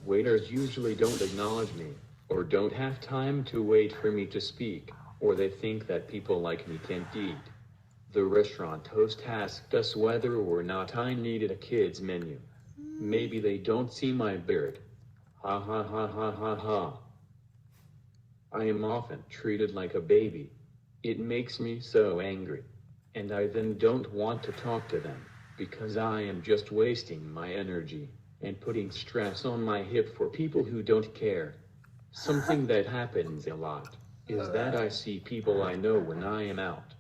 Waiters usually don't acknowledge me, or don't have time to wait for me to speak, or they think that people like me can't eat. The restaurant host asked us whether or not I needed a kids menu. Maybe they don't see my beard. Ha ha ha ha ha ha. I am often treated like a baby. It makes me so angry. And I then don't want to talk to them, because I am just wasting my energy and putting stress on my hip for people who don't care. Something that happens a lot, is that I see people I know when I am out.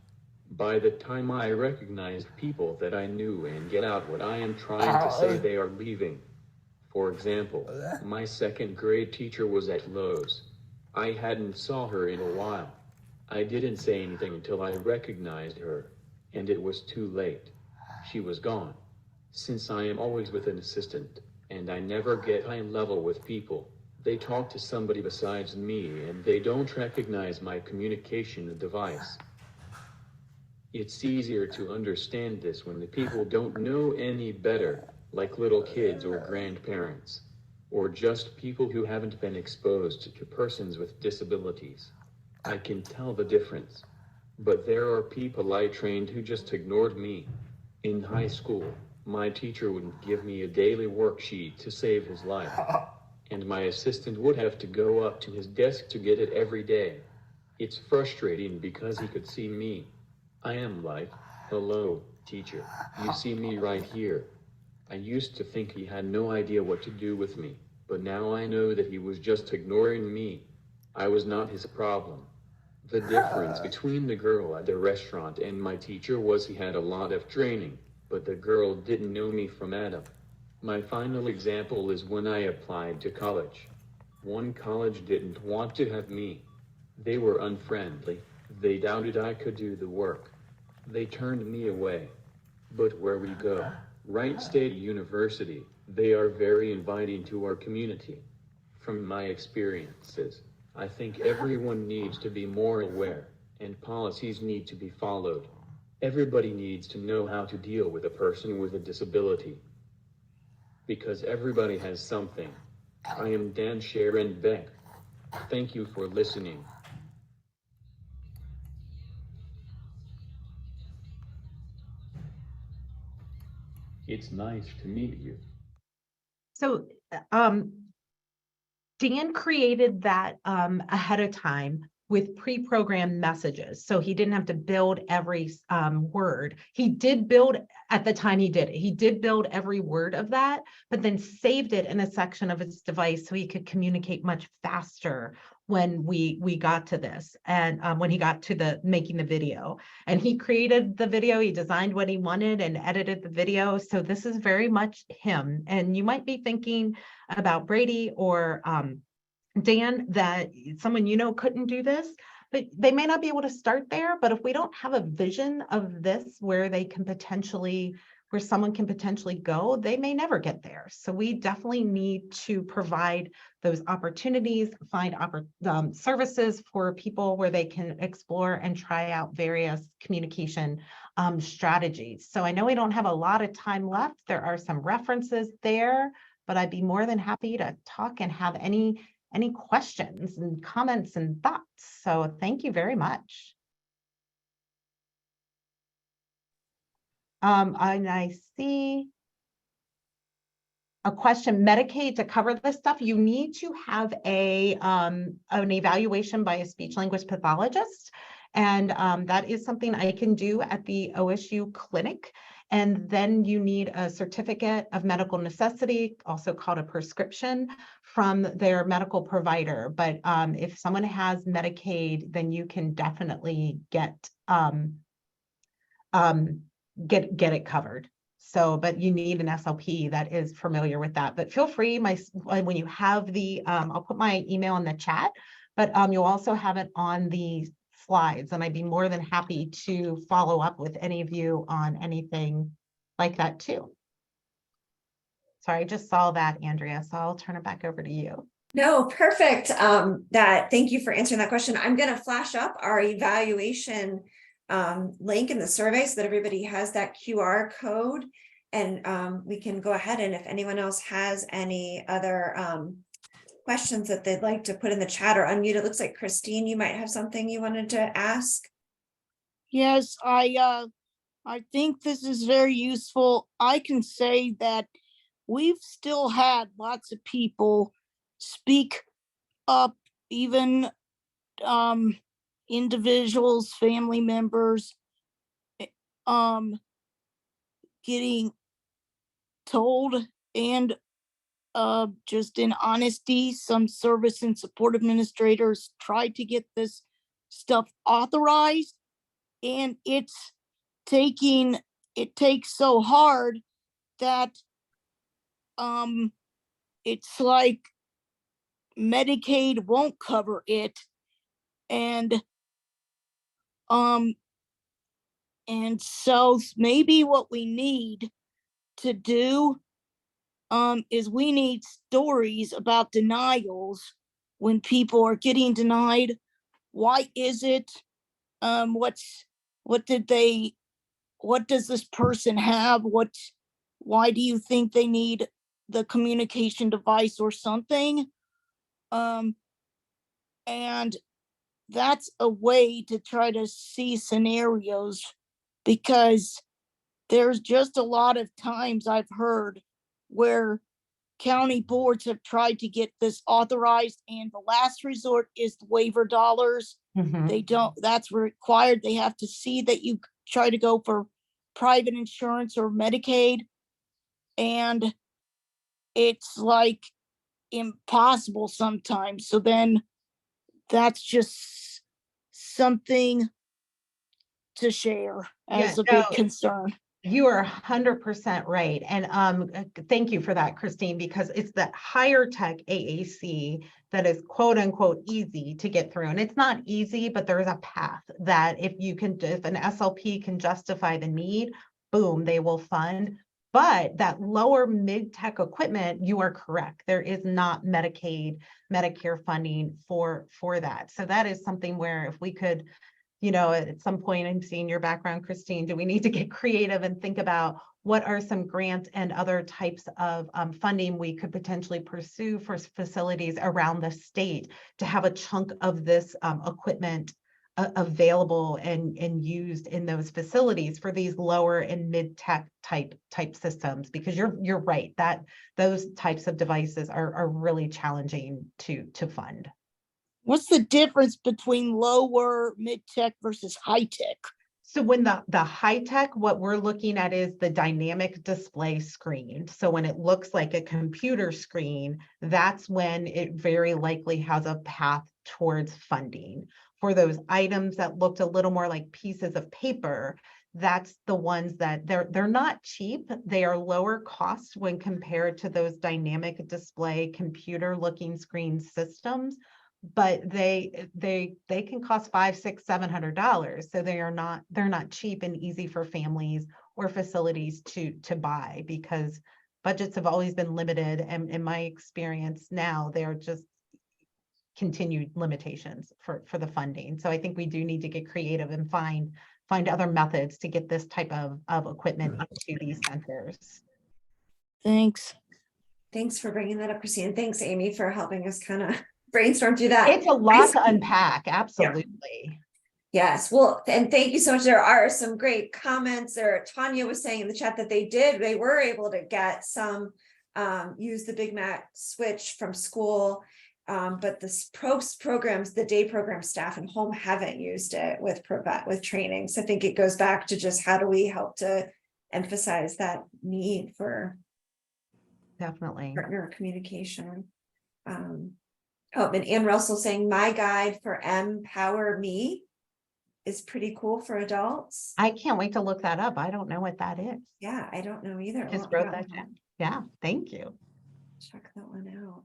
By the time I recognize people that I knew and get out what I am trying to say, they are leaving. For example, my second grade teacher was at Lowe's. I hadn't saw her in a while. I didn't say anything until I recognized her, and it was too late. She was gone. Since I am always with an assistant, and I never get eye level with people, they talk to somebody besides me and they don't recognize my communication device. It's easier to understand this when the people don't know any better, like little kids or grandparents, or just people who haven't been exposed to persons with disabilities. I can tell the difference. But there are people I trained who just ignored me. In high school, my teacher wouldn't give me a daily worksheet to save his life, and my assistant would have to go up to his desk to get it every day. It's frustrating because he could see me. I am like, hello, teacher, you see me right here. I used to think he had no idea what to do with me, but now I know that he was just ignoring me. I was not his problem. The difference between the girl at the restaurant and my teacher was he had a lot of training, but the girl didn't know me from Adam. My final example is when I applied to college. One college didn't want to have me. They were unfriendly. They doubted I could do the work. They turned me away. But where we go, Wright State University, they are very inviting to our community. From my experiences, I think everyone needs to be more aware, and policies need to be followed. Everybody needs to know how to deal with a person with a disability. Because everybody has something. I am Dan Sharon Beck. Thank you for listening. It's nice to meet you. So Dan created that ahead of time with pre-programmed messages. So he didn't have to build every word. He did build, at the time he did it, he did build every word of that, but then saved it in a section of his device so he could communicate much faster when we got to this, and when he got to the making the video. And he created the video, he designed what he wanted and edited the video. So this is very much him. And you might be thinking about Brady or Dan, that someone you know couldn't do this, but they may not be able to start there. But if we don't have a vision of this where they can potentially, where someone can potentially go, they may never get there. So we definitely need to provide those opportunities, find services for people where they can explore and try out various communication strategies. So I know we don't have a lot of time left. There are some references there, but I'd be more than happy to talk and have any questions and comments and thoughts. So thank you very much. And I see a question, Medicaid, to cover this stuff, you need to have an evaluation by a speech language pathologist. And that is something I can do at the OSU clinic. And then you need a certificate of medical necessity, also called a prescription, from their medical provider. But if someone has Medicaid, then you can definitely get it covered. So, but you need an SLP that is familiar with that. But feel free, when you have the, I'll put my email in the chat, but you'll also have it on the slides, and I'd be more than happy to follow up with any of you on anything like that too. Sorry, I just saw that, Andrea, so I'll turn it back over to you. No, perfect. Thank you for answering that question. I'm going to flash up our evaluation link in the survey so that everybody has that QR code, and we can go ahead, and if anyone else has any other questions that they'd like to put in the chat or unmute. It looks like Christine, you might have something you wanted to ask. Yes, I think this is very useful. I can say that we've still had lots of people speak up, even individuals, family members, getting told, and just in honesty, some service and support administrators tried to get this stuff authorized, and it takes so hard that it's like Medicaid won't cover it, and so maybe what we need to do is we need stories about denials when people are getting denied. Why is it? What does this person have? Why do you think they need the communication device or something? And that's a way to try to see scenarios, because there's just a lot of times I've heard where county boards have tried to get this authorized, and the last resort is the waiver dollars. They don't, that's required. They have to see that you try to go for private insurance or Medicaid, and it's like impossible sometimes. So then that's just something to share as a big concern. You are 100% right. And thank you for that, Christine, because it's that higher tech AAC that is quote unquote easy to get through. And it's not easy, but there's a path that if an SLP can justify the need, boom, they will fund. But that lower mid-tech equipment, you are correct. There is not Medicaid, Medicare funding for that. So that is something where if we could, at some point, I'm seeing your background, Christine, do we need to get creative and think about what are some grants and other types of funding we could potentially pursue for facilities around the state to have a chunk of this equipment available and used in those facilities for these lower and mid-tech type systems, because you're right that those types of devices are really challenging to fund. What's the difference between lower, mid-tech versus high-tech? So when the high-tech, what we're looking at is the dynamic display screen. So when it looks like a computer screen, that's when it very likely has a path towards funding. For those items that looked a little more like pieces of paper, that's the ones that they're not cheap. They are lower cost when compared to those dynamic display computer looking screen systems. But they can cost $500, $600, $700. So they're not cheap and easy for families or facilities to buy, because budgets have always been limited. And in my experience now, they're just continued limitations for the funding. So I think we do need to get creative and find other methods to get this type of equipment into these centers. Thanks. Thanks for bringing that up, Christine. Thanks, Amy, for helping us kind of brainstorm through that. It's a lot to unpack. Absolutely. Yes. Well, and thank you so much. There are some great comments there. Tanya was saying in the chat that they were able to get some, use the Big Mac switch from school. But the programs, the day program staff and home haven't used it with training. So I think it goes back to just how do we help to emphasize that need for Definitely partner communication. And Ann Russell saying my guide for Empower Me is pretty cool for adults. I can't wait to look that up. I don't know what that is. Yeah, I don't know either. Just wrote that down. Yeah, thank you. Check that one out.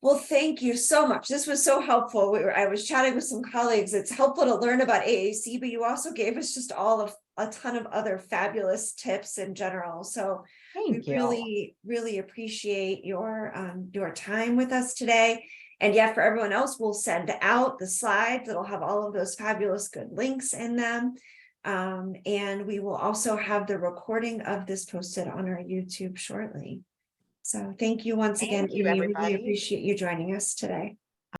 Well, thank you so much. This was so helpful. I was chatting with some colleagues. It's helpful to learn about AAC, but you also gave us just a ton of other fabulous tips in general. So Thank you. Really appreciate your time with us today. And yeah, for everyone else, we'll send out the slides that'll have all of those fabulous good links in them. And we will also have the recording of this posted on our YouTube shortly. So thank you once again. Thank you, Amy. everybody. Really appreciate you joining us today.